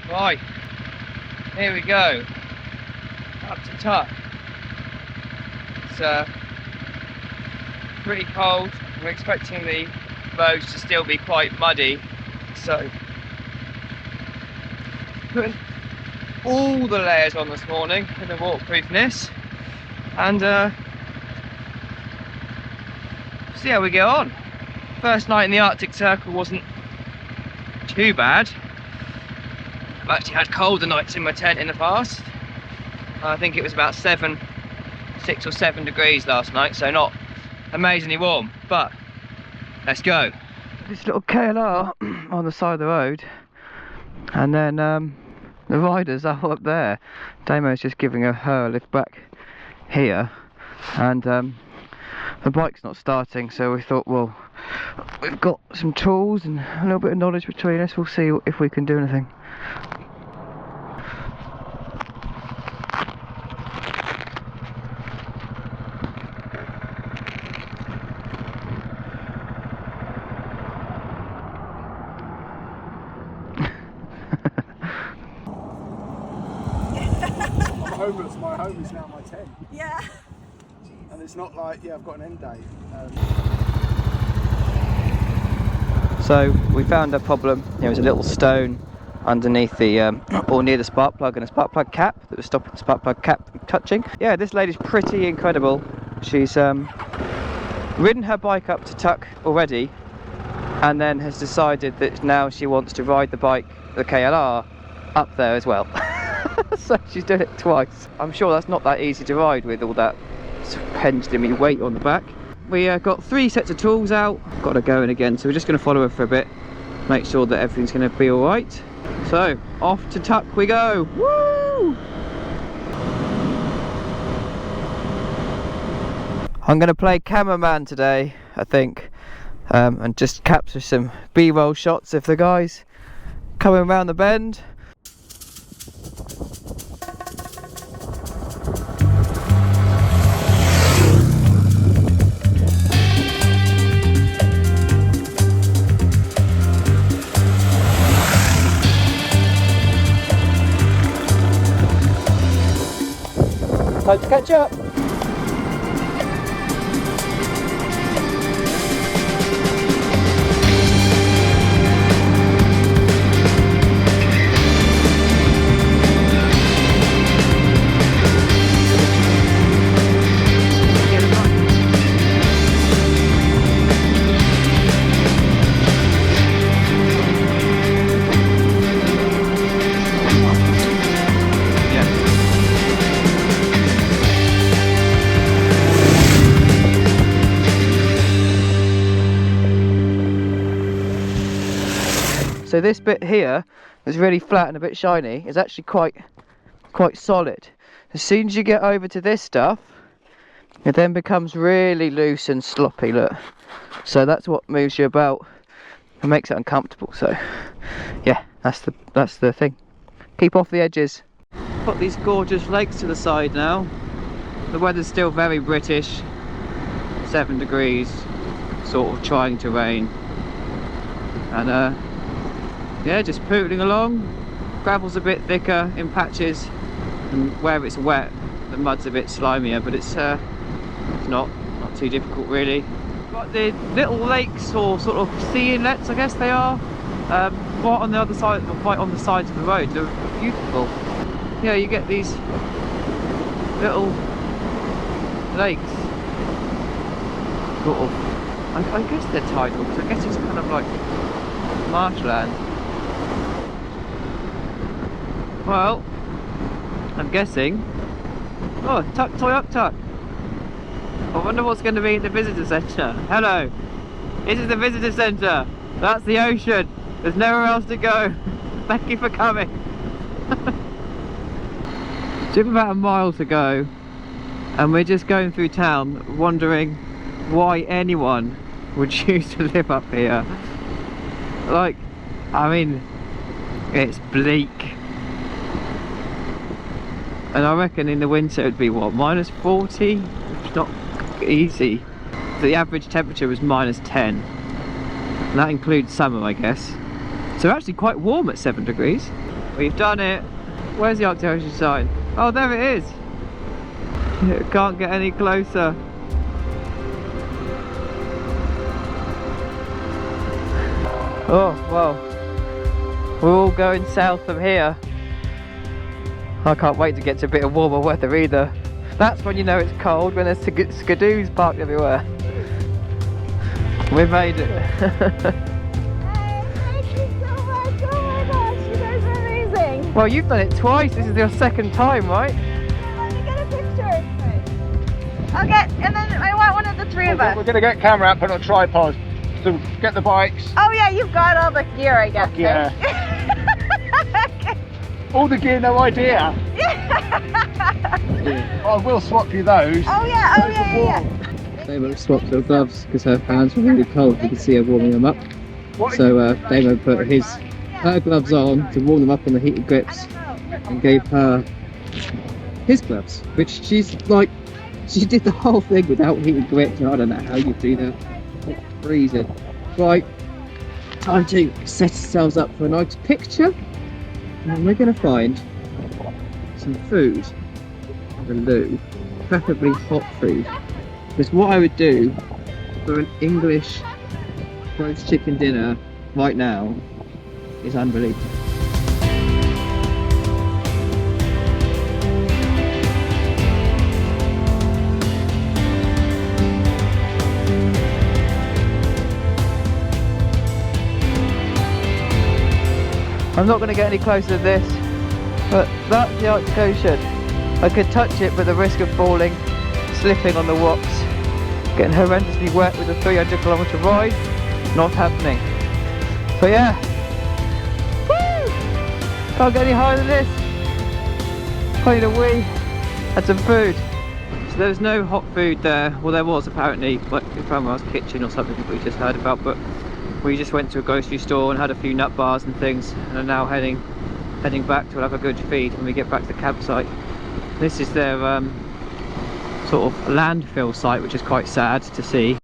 Right, here we go, up to Tuk. It's pretty cold. We're expecting the roads to still be quite muddy, so put all the layers on this morning for the waterproofness, and see how we get on. First night in the Arctic Circle wasn't too bad. I've actually had colder nights in my tent in the past. I think it was about 6 or 7 degrees last night, so not amazingly warm, but let's go. This little KLR on the side of the road, and then the riders are up there. Damo's just giving her a lift back here, and the bike's not starting, so we thought, well, we've got some tools and a little bit of knowledge between us, we'll see if we can do anything. Homeless. My home is now my tent. Yeah. And it's not like, yeah, I've got an end date. So we found a problem. There was a little stone underneath the, or near the spark plug, and a spark plug cap that was stopping the spark plug cap from touching. Yeah, this lady's pretty incredible. She's ridden her bike up to Tuk already, and then has decided that now she wants to ride the bike, the KLR, up there as well. So she's doing it twice. I'm sure that's not that easy to ride with all that pendulum-y weight on the back. We got 3 sets of tools out. Got her going again, so we're just going to follow her for a bit, make sure that everything's going to be all right. So off to Tuk we go. Woo! I'm going to play cameraman today, I think, and just capture some B-roll shots of the guys coming around the bend. Time to catch up. So this bit here is really flat and a bit shiny. It's actually quite solid. As soon as you get over to this stuff, it then becomes really loose and sloppy, look. So that's what moves you about and makes it uncomfortable. So yeah, that's the thing. Keep off the edges. Got these gorgeous lakes to the side now. The weather's still very British. 7 degrees, sort of trying to rain. And yeah, just pootling along. Gravel's a bit thicker in patches, and where it's wet, the mud's a bit slimier, but it's not too difficult really. Got the little lakes, or sort of sea inlets, I guess they are, right on the other side, right on the sides of the road. They're beautiful. Yeah, you get these little lakes, sort of. I guess they're tidal, because I guess it's kind of like marshland. Well, I'm guessing. Oh, Tuktoyaktuk. I wonder what's going to be in the visitor centre. Hello, this is the visitor centre. That's the ocean. There's nowhere else to go. Thank you for coming. Just about a mile to go, and we're just going through town, wondering why anyone would choose to live up here. Like, I mean, it's bleak. And I reckon in the winter it'd be what, -40? It's not easy. The average temperature was -10. And that includes summer, I guess. So actually quite warm at 7 degrees. We've done it. Where's the Arctic Ocean sign? Oh, there it is. It can't get any closer. Oh, well. We're all going south from here. I can't wait to get to a bit of warmer weather either. That's when you know it's cold, when there's skidoos parked everywhere. We made it. Thank you so much. Oh my gosh, you guys are amazing. Well, you've done it twice. This is your second time, right? Let me get a picture. I'll get, and then I want one of the three of us. We're going to get camera out, put on a tripod to get the bikes. Oh yeah, you've got all the gear, I guess. Yeah. Okay. All the gear, no idea. I will swap you those. Oh yeah, yeah. Damo swapped her gloves because her hands were really cold. You could see her warming them up. So Damo put her gloves on to warm them up on the heated grips and gave her his gloves, which she did the whole thing without heated grips. I don't know how you do that. It's freezing. Right, time to set ourselves up for a nice picture, and we're going to find some food for Lou, preferably hot food. Because what I would do for an English roast chicken dinner right now is unbelievable. I'm not going to get any closer to this, but that's the Arctic Ocean. I could touch it with the risk of falling, slipping on the rocks, getting horrendously wet with a 300-kilometre ride. Not happening. So yeah, woo! Can't get any higher than this. I need a wee. Had some food. So there's no hot food there. Well, there was apparently, like Grandma's kitchen or something that we just heard about, but we just went to a grocery store and had a few nut bars and things, and are now heading back to have a good feed when we get back to the campsite. This is their sort of landfill site, which is quite sad to see.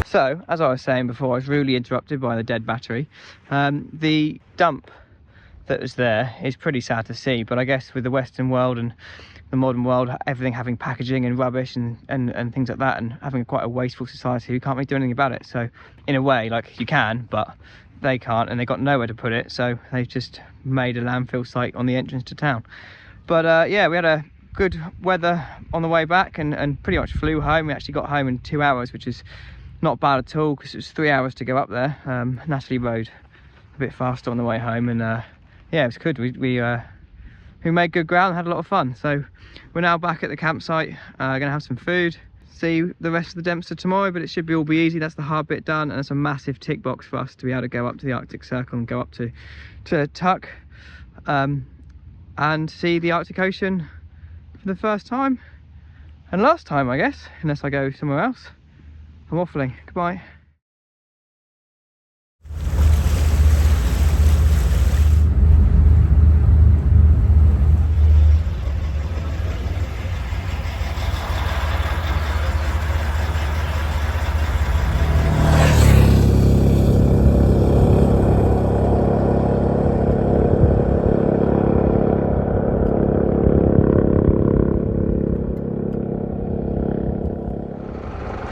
So, as I was saying before, I was rudely interrupted by the dead battery. The dump that was there is pretty sad to see, but I guess with the Western world and the modern world, everything having packaging and rubbish and things like that, and having quite a wasteful society, we can't really do anything about it. So in a way, like, you can, but they can't, and they got nowhere to put it, so they've just made a landfill site on the entrance to town. But yeah, we had a good weather on the way back and pretty much flew home. We actually got home in 2 hours, which is not bad at all, because it was 3 hours to go up there. Natalie rode a bit faster on the way home, and yeah, it was good. We made good ground and had a lot of fun. So we're now back at the campsite, gonna have some food, see the rest of the Dempster tomorrow, but it should all be easy. That's the hard bit done, and it's a massive tick box for us to be able to go up to the Arctic Circle and go up to Tuk and see the Arctic Ocean for the first time and last time, I guess, unless I go somewhere else. I'm waffling. Goodbye.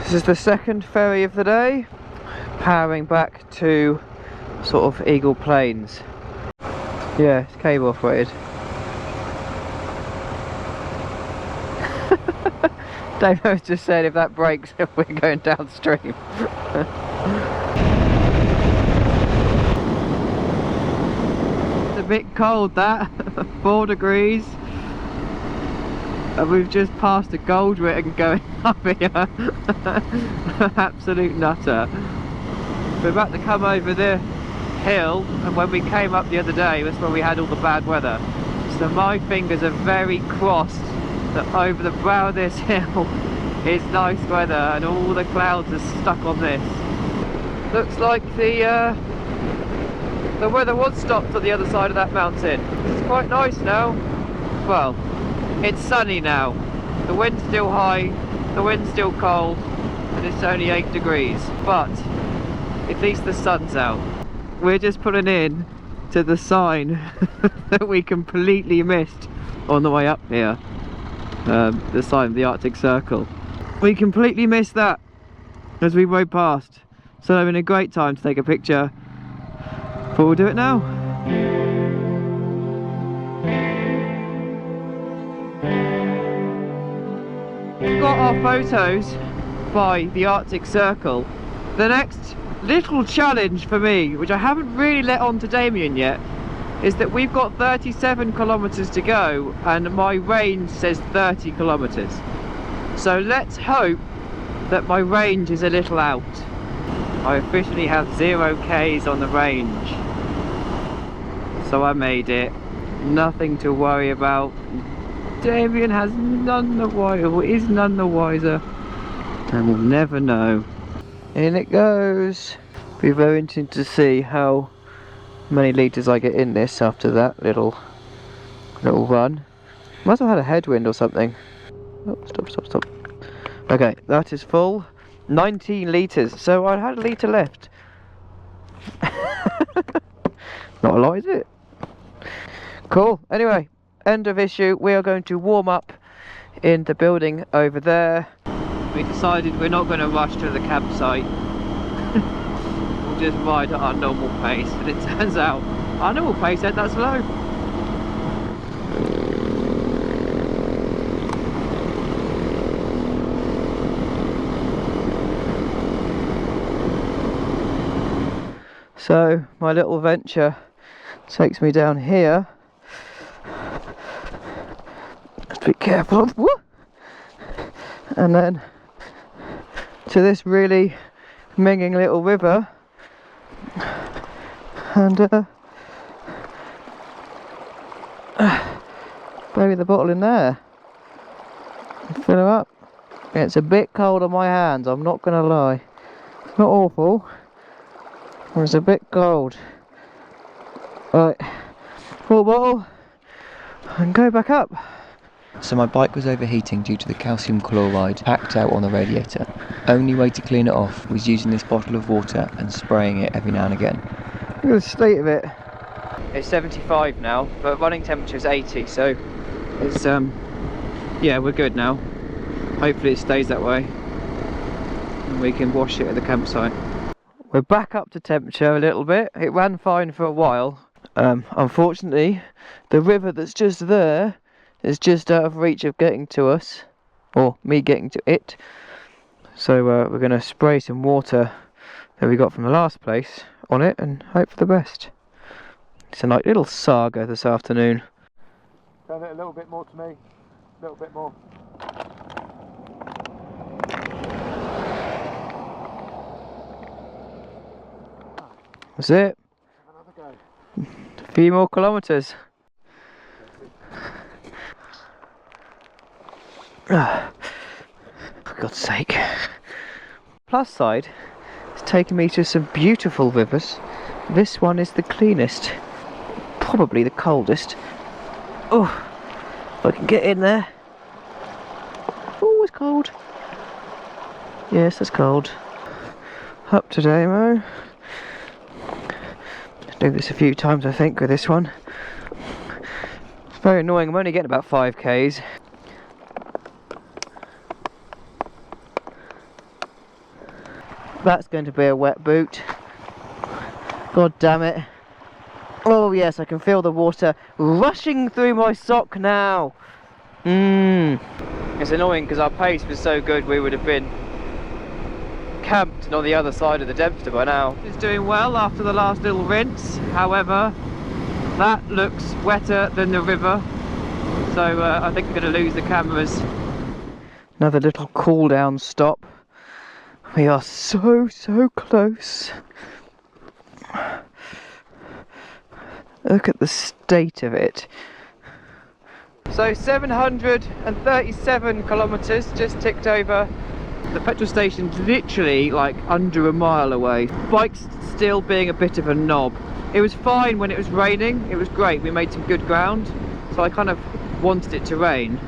This is the second ferry of the day, powering back to sort of Eagle Plains. Yeah, it's cable operated. Damo just said if that breaks, we're going downstream. It's a bit cold, that. 4 degrees. And we've just passed a gold ring going up here. Absolute nutter. We're about to come over the hill, and when we came up the other day, that's when we had all the bad weather. So my fingers are very crossed that over the brow of this hill is nice weather, and all the clouds are stuck on this. Looks like the weather was stopped on the other side of that mountain. It's quite nice now. Well, it's sunny now. The wind's still high, the wind's still cold, and it's only 8 degrees. But at least the sun's out. We're just putting in to the sign that we completely missed on the way up here. The sign of the Arctic Circle. We completely missed that as we rode past. So it's been a great time to take a picture. But we'll do it now. Got our photos by the Arctic Circle. The next little challenge for me, which I haven't really let on to Damian yet, is that we've got 37 kilometers to go and my range says 30 kilometers. So let's hope that my range is a little out. I officially have 0 Ks on the range. So I made it. Nothing to worry about. Damian has none the wiser, or is none the wiser, and we'll never know. In it goes. Be very interesting to see how many litres I get in this after that little run. Must have had a headwind or something. Oh, stop. Okay, that is full. 19 litres, so I had a litre left. Not a lot, is it? Cool. Anyway, end of issue. We are going to warm up in the building over there. We decided we're not going to rush to the campsite. We'll just ride at our normal pace, and it turns out our normal pace ain't that slow. So my little venture takes me down here. Just be careful. Woo! And then to this really minging little river, and bury the bottle in there and fill her up. It's a bit cold on my hands, I'm not gonna lie. It's not awful, it's a bit cold. Right, full bottle and go back up. So my bike was overheating due to the calcium chloride packed out on the radiator. Only way to clean it off was using this bottle of water and spraying it every now and again. Look at the state of it. It's 75 now, but running temperature is 80, so it's yeah, we're good now. Hopefully it stays that way and we can wash it at the campsite. We're back up to temperature a little bit. It ran fine for a while. Unfortunately, the river that's just there is just out of reach of getting to us, or me getting to it. So we're going to spray some water that we got from the last place on it and hope for the best. It's a nice little saga this afternoon. Turn it a little bit more to me, a little bit more. That's it. Have another go. A few more kilometres. For God's sake. Plus side, it's taken me to some beautiful rivers. This one is the cleanest, probably the coldest. Oh, if I can get in there. Oh, it's cold. Yes, it's cold. Up today, Mo. Do this a few times, I think, with this one. It's very annoying. I'm only getting about 5 Ks. That's going to be a wet boot. God damn it. Oh yes, I can feel the water rushing through my sock now. It's annoying because our pace was so good we would have been camped and on the other side of the Dempster by now. It's doing well after the last little rinse. However, that looks wetter than the river. So I think we're going to lose the cameras. Another little cool down stop. We are so close. Look at the state of it. So 737 kilometres just ticked over. The petrol station's literally like under a mile away. Bike's still being a bit of a knob. It was fine when it was raining, it was great, we made some good ground. So I kind of wanted it to rain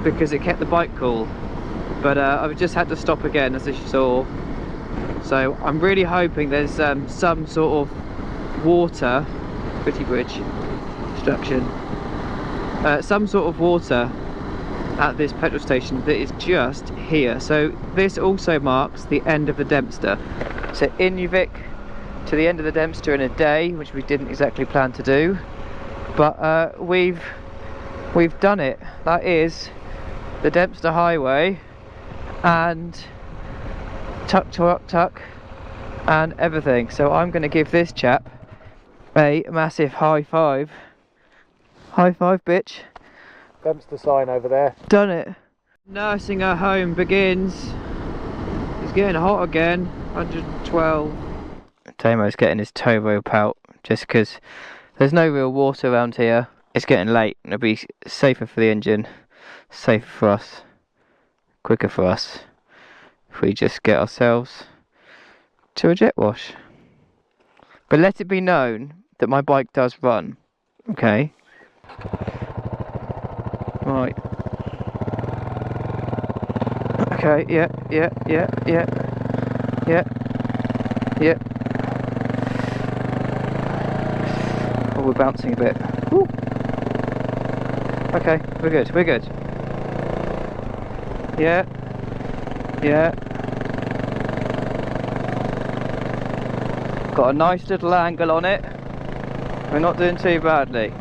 because it kept the bike cool. But I've just had to stop again, as you saw. So I'm really hoping there's some sort of water, pretty bridge construction, some sort of water at this petrol station that is just here. So this also marks the end of the Dempster. So Inuvik to the end of the Dempster in a day, which we didn't exactly plan to do, but we've done it. That is the Dempster Highway and Tuktoyaktuk and everything. So I'm going to give this chap a massive high five. High five, bitch. Dempster sign over there. Done it. Nursing her home begins. It's getting hot again. 112. Damo's getting his tow rope out just because there's no real water around here. It's getting late. It'll be safer for the engine, safer for us, quicker for us if we just get ourselves to a jet wash. But let it be known that my bike does run. Okay. Right. Okay, yeah. Oh, we're bouncing a bit. Woo. Okay, we're good. Yeah. Got a nice little angle on it. We're not doing too badly.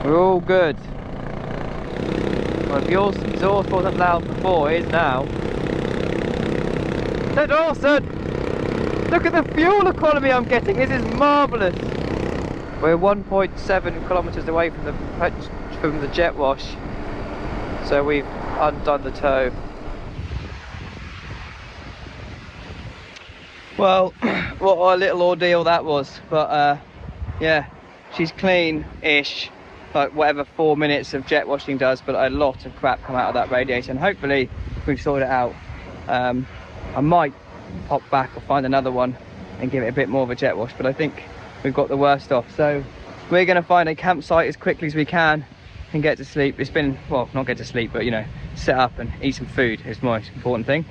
We're all good. Well, if your exhaust wasn't loud before, it is now. St. Dawson! Look at the fuel economy I'm getting. This is marvellous. We're 1.7 kilometres away from the jet wash, so we've undone the tow. Well, what a little ordeal that was, but yeah, she's clean-ish, like whatever 4 minutes of jet washing does, but a lot of crap come out of that radiator, and hopefully we've sorted it out. I might pop back or find another one and give it a bit more of a jet wash, but I think we've got the worst off. So we're going to find a campsite as quickly as we can and get to sleep. It's been, well, not get to sleep, but you know, set up and eat some food is the most important thing.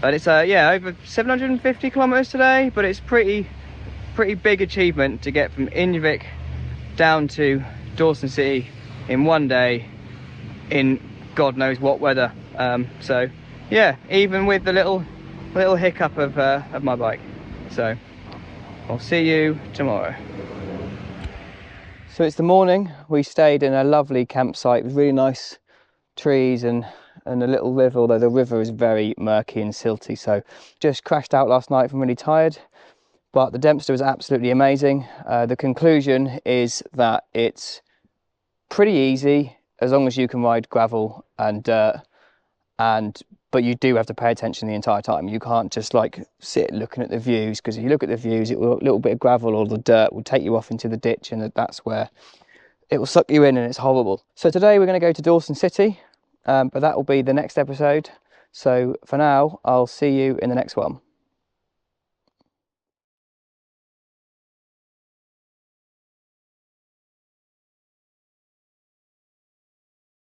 But it's yeah, over 750 kilometers today, but it's pretty big achievement to get from Inuvik down to Dawson City in one day in God knows what weather. So yeah, even with the little hiccup of my bike. So I'll see you tomorrow. So it's the morning. We stayed in a lovely campsite with really nice trees and a little river, although the river is very murky and silty. So just crashed out last night from really tired, but the Dempster was absolutely amazing. The conclusion is that it's pretty easy as long as you can ride gravel and dirt, but you do have to pay attention the entire time. You can't just like sit looking at the views, because if you look at the views, a little bit of gravel or the dirt will take you off into the ditch, and that's where it will suck you in, and it's horrible. So today we're going to go to Dawson City, but that will be the next episode. So for now, I'll see you in the next one.